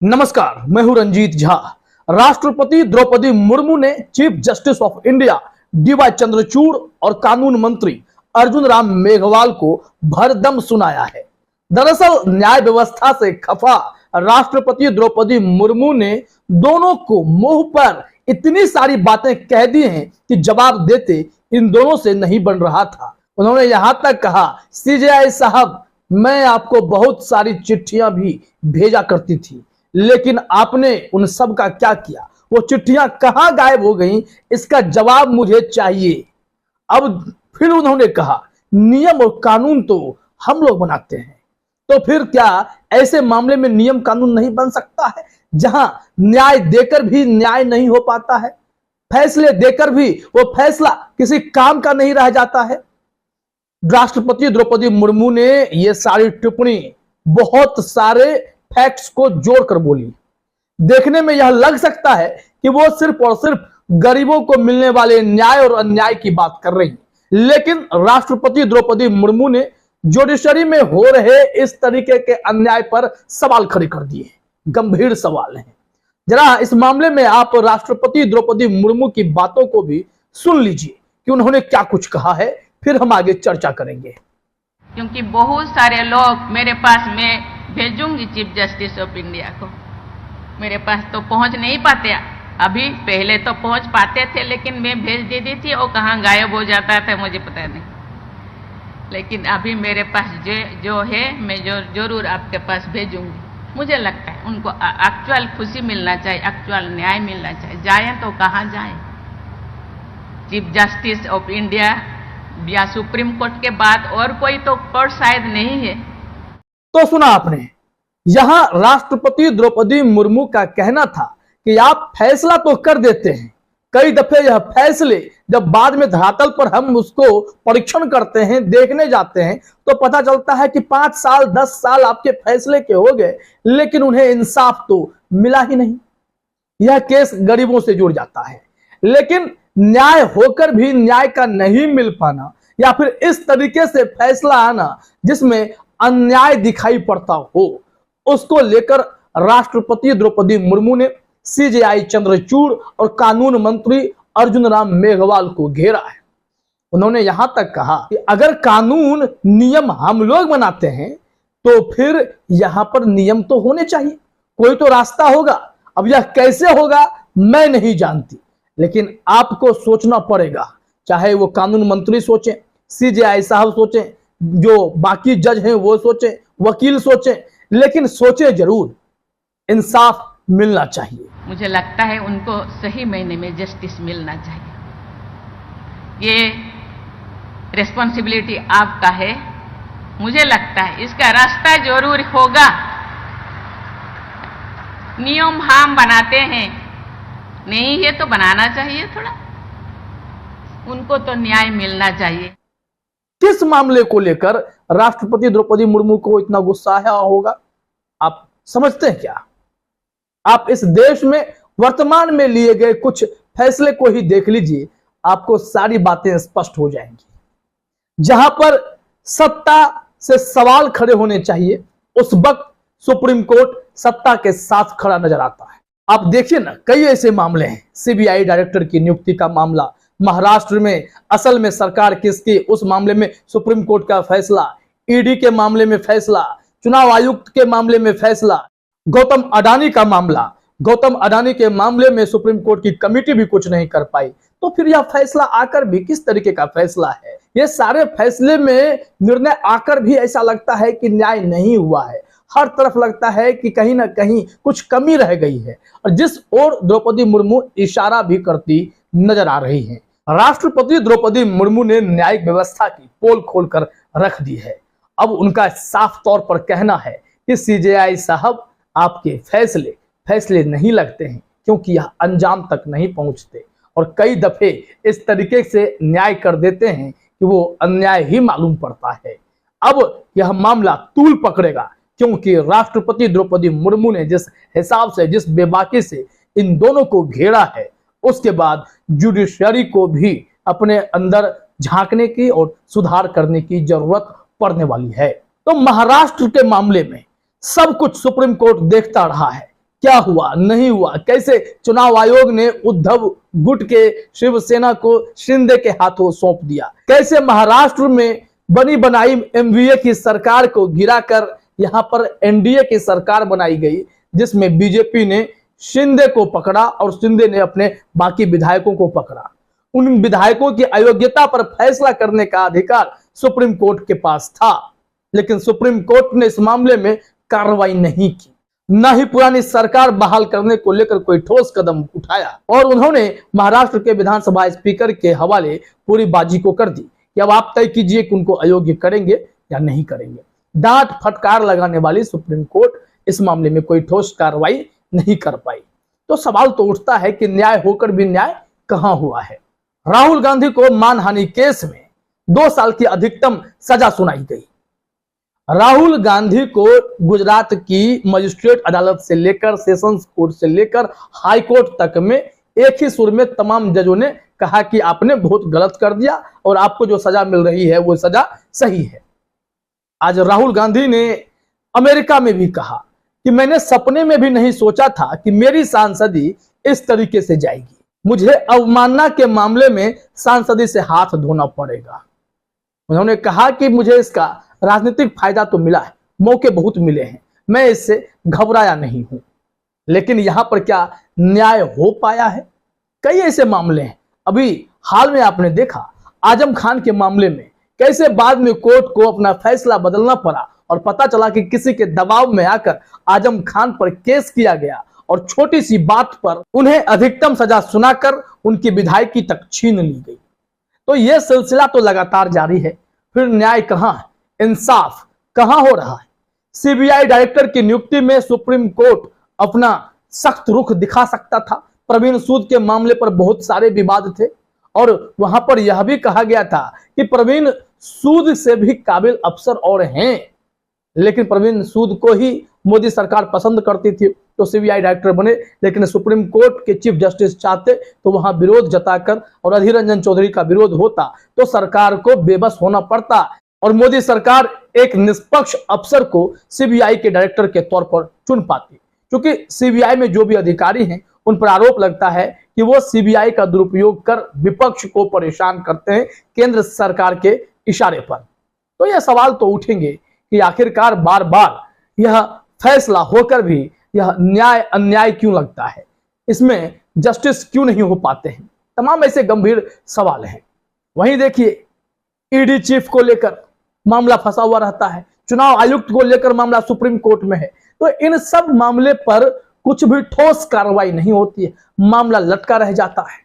नमस्कार, मैं हूं रंजीत झा। राष्ट्रपति द्रौपदी मुर्मू ने chief justice of India DY Chandrachud और कानून मंत्री अर्जुन राम मेघवाल को भरदम सुनाया है। दरअसल न्याय व्यवस्था से खफा राष्ट्रपति द्रौपदी मुर्मू ने दोनों को मुंह पर इतनी सारी बातें कह दी हैं कि जवाब देते इन दोनों से नहीं बन रहा था। उन्होंने यहां तक कहा, सीजेआई साहब, मैं आपको बहुत सारी चिट्ठियां भी भेजा करती थी, लेकिन आपने उन सब का क्या किया? वो चिट्ठियां कहां गायब हो गईं? इसका जवाब मुझे चाहिए। अब फिर उन्होंने कहा, नियम और कानून तो हम लोग बनाते हैं, तो फिर क्या ऐसे मामले में नियम कानून नहीं बन सकता है जहां न्याय देकर भी न्याय नहीं हो पाता है, फैसले देकर भी वो फैसला किसी काम का नहीं रह जाता है? राष्ट्रपति द्रौपदी मुर्मू ने ये सारी टिप्पणी बहुत सारे फैक्ट्स को जोड़कर बोली। देखने में यह लग सकता है कि वो सिर्फ और सिर्फ गरीबों को मिलने वाले न्याय और अन्याय की बात कर रही है, लेकिन राष्ट्रपति द्रौपदी मुर्मू ने जुडिशरी में हो रहे इस तरीके के अन्याय पर सवाल खड़े कर दिए। गंभीर सवाल हैं। जरा इस मामले में आप राष्ट्रपति द्रौपदी मुर्मू की बातों को भी सुन लीजिए कि उन्होंने क्या कुछ कहा है, फिर हम आगे चर्चा करेंगे। क्योंकि बहुत सारे लोग मेरे पास, मैं भेजूंगी चीफ जस्टिस ऑफ इंडिया को, मेरे पास तो पहुंच नहीं पाते अभी, पहले तो पहुंच पाते थे, लेकिन मैं भेज देती थी, वो कहाँ गायब हो जाता था मुझे पता नहीं। लेकिन अभी मेरे पास जो है मैं जरूर आपके पास भेजूंगी। मुझे लगता है उनको एक्चुअल खुशी मिलना चाहिए, एक्चुअल न्याय मिलना चाहिए। जाए तो कहाँ जाए? चीफ जस्टिस ऑफ इंडिया या सुप्रीम कोर्ट के बाद और कोई तो कोर्ट शायद नहीं है। तो सुना आपने, यहां राष्ट्रपति द्रौपदी मुर्मू का कहना था कि आप फैसला तो कर देते हैं, कई दफे यह फैसले जब बाद में धरातल पर हम उसको परीक्षण करते हैं, देखने जाते हैं, तो पता चलता है कि 5 साल 10 साल आपके फैसले के हो गए, लेकिन उन्हें इंसाफ तो मिला ही नहीं। यह केस गरीबों से जुड़ जाता है। लेकिन न्याय होकर भी न्याय का नहीं मिल पाना, या फिर इस तरीके से फैसला आना जिसमें अन्याय दिखाई पड़ता हो, उसको लेकर राष्ट्रपति द्रौपदी मुर्मू ने सीजेआई चंद्रचूड़ और कानून मंत्री अर्जुन राम मेघवाल को घेरा है। उन्होंने यहां तक कहा कि अगर कानून नियम हम लोग बनाते हैं तो फिर यहां पर नियम तो होने चाहिए, कोई तो रास्ता होगा। अब यह कैसे होगा मैं नहीं जानती, लेकिन आपको सोचना पड़ेगा। चाहे वो कानून मंत्री सोचें, सीजेआई साहब सोचें, जो बाकी जज हैं वो सोचें, वकील सोचें, लेकिन सोचें जरूर, इंसाफ मिलना चाहिए। मुझे लगता है उनको सही महीने में जस्टिस मिलना चाहिए। ये रिस्पॉन्सिबिलिटी आपका है। मुझे लगता है इसका रास्ता जरूर होगा। नियम हम बनाते हैं, नहीं है तो बनाना चाहिए थोड़ा, उनको तो न्याय मिलना चाहिए। किस मामले को लेकर राष्ट्रपति द्रौपदी मुर्मू को इतना गुस्सा आया होगा, आप समझते हैं क्या? आप इस देश में वर्तमान में लिए गए कुछ फैसले को ही देख लीजिए, आपको सारी बातें स्पष्ट हो जाएंगी। जहां पर सत्ता से सवाल खड़े होने चाहिए, उस वक्त सुप्रीम कोर्ट सत्ता के साथ खड़ा नजर आता है। आप देखिए ना, कई ऐसे मामले हैं। सीबीआई डायरेक्टर की नियुक्ति का मामला, महाराष्ट्र में असल में सरकार किसकी, उस मामले में सुप्रीम कोर्ट का फैसला, ईडी के मामले में फैसला, चुनाव आयुक्त के मामले में फैसला, गौतम अडानी का मामला, गौतम अडानी के मामले में सुप्रीम कोर्ट की कमेटी भी कुछ नहीं कर पाई। तो फिर यह फैसला आकर भी किस तरीके का फैसला है? ये सारे फैसले में निर्णय आकर भी ऐसा लगता है कि न्याय नहीं हुआ है। हर तरफ लगता है कि कहीं ना कहीं कुछ कमी रह गई है, और जिस ओर द्रौपदी मुर्मू इशारा भी करती नजर आ रही है। राष्ट्रपति द्रौपदी मुर्मू ने न्यायिक व्यवस्था की पोल खोलकर रख दी है। अब उनका साफ तौर पर कहना है कि सीजेआई साहब, आपके फैसले नहीं लगते हैं, क्योंकि यह अंजाम तक नहीं पहुंचते, और कई दफे इस तरीके से न्याय कर देते हैं कि वो अन्याय ही मालूम पड़ता है। अब यह मामला तूल पकड़ेगा, क्योंकि राष्ट्रपति द्रौपदी मुर्मू ने जिस हिसाब से, जिस बेबाकी से इन दोनों को घेरा है, उसके बाद जुडिशरी को भी अपने अंदर झांकने की और सुधार करने की जरूरत पड़ने वाली है। तो महाराष्ट्र के मामले में सब कुछ सुप्रीम कोर्ट देखता रहा है, क्या हुआ नहीं हुआ, कैसे चुनाव आयोग ने उद्धव गुट के शिवसेना को शिंदे के हाथों सौंप दिया, कैसे महाराष्ट्र में बनी बनाई एमवीए की सरकार को गिराकर यहां पर एनडीए की सरकार बनाई गई, जिसमें बीजेपी ने शिंदे को पकड़ा और शिंदे ने अपने बाकी विधायकों को पकड़ा। उन विधायकों की अयोग्यता पर फैसला करने का अधिकार सुप्रीम कोर्ट के पास था, लेकिन सुप्रीम कोर्ट ने इस मामले में कार्रवाई नहीं की, न ही पुरानी सरकार बहाल करने को लेकर कोई ठोस कदम उठाया, और उन्होंने महाराष्ट्र के विधानसभा स्पीकर के हवाले पूरी बाजी को कर दी कि अब आप तय कीजिए कि उनको अयोग्य करेंगे या नहीं करेंगे। डांट फटकार लगाने वाली सुप्रीम कोर्ट इस मामले में कोई ठोस कार्रवाई नहीं कर पाई। तो सवाल तो उठता है कि न्याय होकर भी न्याय कहां हुआ है। राहुल गांधी को मानहानि केस में 2 साल की अधिकतम सजा सुनाई गई। राहुल गांधी को गुजरात की मजिस्ट्रेट अदालत से लेकर सेशंस कोर्ट से लेकर हाई कोर्ट तक में एक ही सुर में तमाम जजों ने कहा कि आपने बहुत गलत कर दिया और आपको जो सजा मिल रही है वो सजा सही है। आज राहुल गांधी ने अमेरिका में भी कहा कि मैंने सपने में भी नहीं सोचा था कि मेरी सांसदी इस तरीके से जाएगी, मुझे अवमानना के मामले में सांसदी से हाथ धोना पड़ेगा। उन्होंने कहा कि मुझे इसका राजनीतिक फायदा तो मिला है, मौके बहुत मिले हैं, मैं इससे घबराया नहीं हूं, लेकिन यहां पर क्या न्याय हो पाया है? कई ऐसे मामले हैं। अभी हाल में आपने देखा आजम खान के मामले में कैसे बाद में कोर्ट को अपना फैसला बदलना पड़ा और पता चला कि किसी के दबाव में आकर आजम खान पर केस किया गया और छोटी सी बात पर उन्हें अधिकतम सजा सुनाकर उनकी विधायकी तक छीन ली गई। तो यह सिलसिला तो लगातार जारी है। फिर न्याय कहां है, इंसाफ कहां हो रहा है? सीबीआई डायरेक्टर की नियुक्ति में सुप्रीम कोर्ट अपना सख्त रुख दिखा सकता था। प्रवीण सूद के मामले पर बहुत सारे विवाद थे और वहां पर यह भी कहा गया था कि प्रवीण सूद से भी काबिल अफसर और हैं, लेकिन प्रवीण सूद को ही मोदी सरकार पसंद करती थी तो सीबीआई डायरेक्टर बने, लेकिन सुप्रीम कोर्ट के चीफ जस्टिस चाहते तो वहां विरोध जताकर और अधीर रंजन चौधरी का विरोध होता तो सरकार को बेबस होना पड़ता और मोदी सरकार एक निष्पक्ष अफसर को सीबीआई के डायरेक्टर के तौर पर चुन पाती। क्योंकि सीबीआई में जो भी अधिकारी हैं उन पर आरोप लगता है कि वो सीबीआई का दुरुपयोग कर विपक्ष को परेशान करते हैं केंद्र सरकार के इशारे पर। तो यह सवाल तो उठेंगे कि आखिरकार बार बार यह फैसला होकर भी यह न्याय अन्याय क्यों लगता है, इसमें जस्टिस क्यों नहीं हो पाते हैं? तमाम ऐसे गंभीर सवाल हैं। वहीं देखिए ईडी चीफ को लेकर मामला फंसा हुआ रहता है, चुनाव आयुक्त को लेकर मामला सुप्रीम कोर्ट में है, तो इन सब मामले पर कुछ भी ठोस कार्रवाई नहीं होती है, मामला लटका रह जाता है।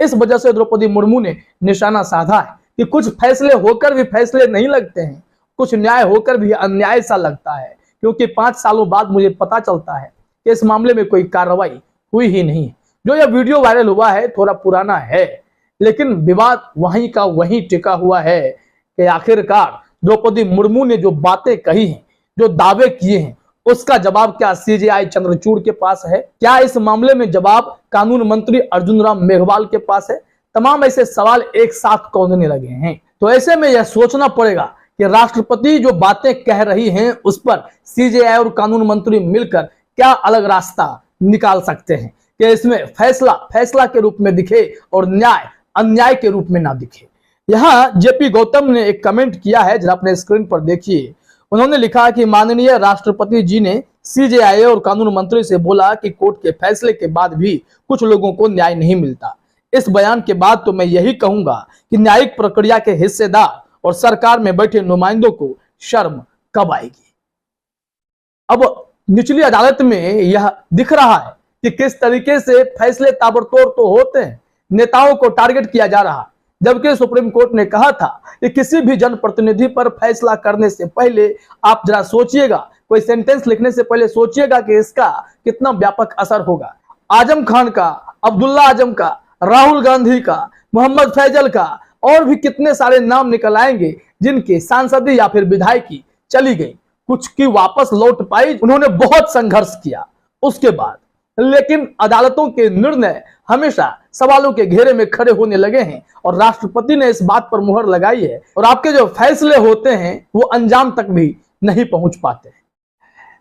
इस वजह से द्रौपदी मुर्मू ने निशाना साधा है कि कुछ फैसले होकर भी फैसले नहीं लगते हैं, कुछ न्याय होकर भी अन्याय सा लगता है, क्योंकि 5 सालों बाद मुझे पता चलता है कि इस मामले में कोई कार्रवाई हुई ही नहीं है। जो यह वीडियो वायरल हुआ है थोड़ा पुराना है, लेकिन विवाद वहीं का वहीं टिका हुआ है कि आखिरकार द्रौपदी मुर्मू ने जो बातें कही हैं, जो दावे किए हैं, उसका जवाब क्या सीजेआई चंद्रचूड़ के पास है? क्या इस मामले में जवाब कानून मंत्री अर्जुन राम मेघवाल के पास है? तमाम ऐसे सवाल एक साथ कौंधने लगे हैं। तो ऐसे में यह सोचना पड़ेगा कि राष्ट्रपति जो बातें कह रही हैं उस पर सीजेआई और कानून मंत्री मिलकर क्या अलग रास्ता निकाल सकते हैं कि इसमें फैसला के रूप में दिखे और न्याय अन्याय के रूप में ना दिखे। यहां जेपी गौतम ने एक कमेंट किया है, जरा अपने स्क्रीन पर देखिए। उन्होंने लिखा कि माननीय राष्ट्रपति जी ने सीजेआई और कानून मंत्री से बोला कि कोर्ट के फैसले के बाद भी कुछ लोगों को न्याय नहीं मिलता। इस बयान के बाद तो मैं यही कहूंगा कि न्यायिक प्रक्रिया के हिस्सेदार और सरकार में बैठे नुमाइंदों को शर्म कब आएगी। अब निचली अदालत में यह दिख रहा है कि किस तरीके से फैसले ताबड़तोड़ तो होते हैं, नेताओं को टारगेट किया जा रहा है, जबकि सुप्रीम कोर्ट ने कहा था कि किसी भी जनप्रतिनिधि पर फैसला करने से पहले आप जरा सोचिएगा, कोई सेंटेंस लिखने से पहले सोचिएगा कि इसका कितना व्यापक असर होगा। आजम खान का, अब्दुल्ला आजम का, राहुल गांधी का, मोहम्मद फैजल का और भी कितने सारे नाम निकल आएंगे जिनकी सांसदी या फिर विधायकी चली गई, कुछ की वापस लौट पाई। उन्होंने बहुत संघर्ष किया उसके बाद, लेकिन अदालतों के निर्णय हमेशा सवालों के घेरे में खड़े होने लगे हैं और राष्ट्रपति ने इस बात पर मुहर लगाई है और आपके जो फैसले होते हैं वो अंजाम तक भी नहीं पहुंच पाते हैं।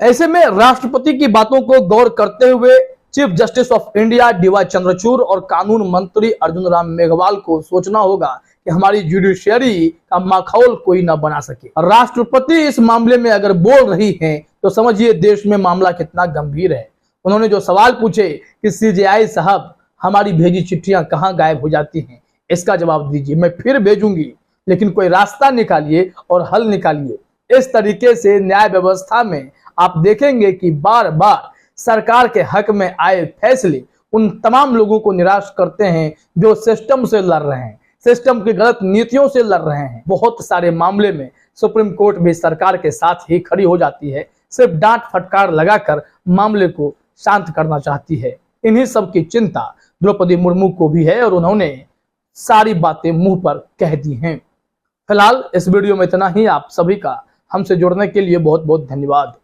ऐसे में राष्ट्रपति की बातों को गौर करते हुए chief justice of India DY Chandrachud और कानून मंत्री अर्जुन राम मेघवाल को सोचना होगा कि हमारी जुडिशियरी का माखौल कोई ना बना सके। राष्ट्रपति इस मामले में अगर बोल रही हैं तो समझिए देश में मामला कितना गंभीर है। उन्होंने जो सवाल पूछे कि सीजेआई साहब हमारी भेजी चिट्ठियां कहां गायब हो जाती हैं, इसका जवाब दीजिए, मैं फिर भेजूंगी, लेकिन कोई रास्ता निकालिए और हल निकालिए। इस तरीके से न्याय व्यवस्था में आप देखेंगे कि बार बार सरकार के हक में आए फैसले उन तमाम लोगों को निराश करते हैं जो सिस्टम से लड़ रहे हैं, सिस्टम की गलत नीतियों से लड़ रहे हैं। बहुत सारे मामले में सुप्रीम कोर्ट भी सरकार के साथ ही खड़ी हो जाती है, सिर्फ डांट फटकार लगाकर मामले को शांत करना चाहती है। इन्हीं सब की चिंता द्रौपदी मुर्मू को भी है और उन्होंने सारी बातें मुंह पर कह दी हैं। फिलहाल इस वीडियो में इतना ही। आप सभी का हमसे जुड़ने के लिए बहुत बहुत धन्यवाद।